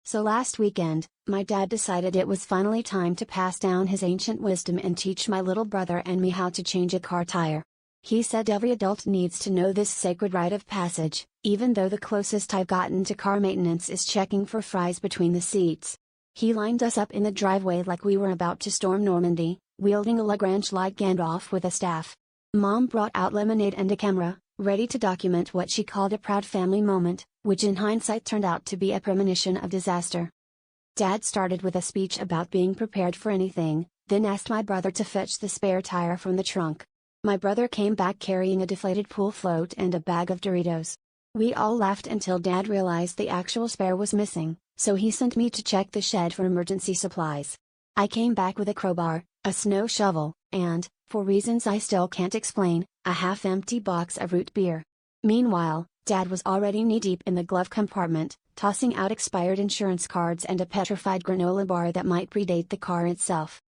So last weekend, my dad decided it was finally time to pass down his ancient wisdom and teach my little brother and me how to change a car tire. He said every adult needs to know this sacred rite of passage, even though the closest I've gotten to car maintenance is checking for fries between the seats. He lined us up in the driveway like we were about to storm Normandy, wielding a Lagrange like Gandalf with a staff. Mom brought out lemonade and a camera, ready to document what she called a proud family moment, which in hindsight turned out to be a premonition of disaster. Dad started with a speech about being prepared for anything, then asked my brother to fetch the spare tire from the trunk. My brother came back carrying a deflated pool float and a bag of Doritos. We all laughed until Dad realized the actual spare was missing, so he sent me to check the shed for emergency supplies. I came back with a crowbar, a snow shovel, and, for reasons I still can't explain, a half-empty box of root beer. Meanwhile, Dad was already knee-deep in the glove compartment, tossing out expired insurance cards and a petrified granola bar that might predate the car itself.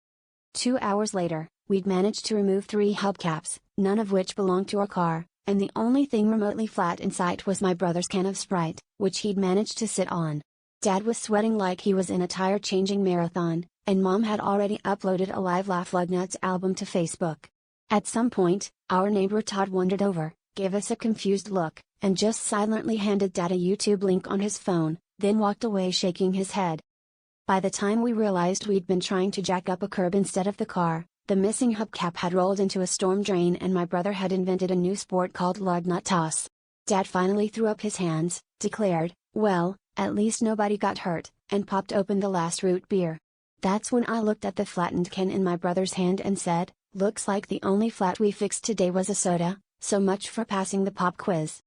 2 hours later, we'd managed to remove 3 hubcaps, none of which belonged to our car, and the only thing remotely flat in sight was my brother's can of Sprite, which he'd managed to sit on. Dad was sweating like he was in a tire-changing marathon, and Mom had already uploaded a live Laugh Lugnuts album to Facebook. At some point, our neighbor Todd wandered over, gave us a confused look, and just silently handed Dad a YouTube link on his phone, then walked away shaking his head. By the time we realized we'd been trying to jack up a curb instead of the car, the missing hubcap had rolled into a storm drain and my brother had invented a new sport called Lugnut Toss. Dad finally threw up his hands, declared, "Well, at least nobody got hurt," and popped open the last root beer. That's when I looked at the flattened can in my brother's hand and said, "Looks like the only flat we fixed today was a soda, so much for passing the pop quiz."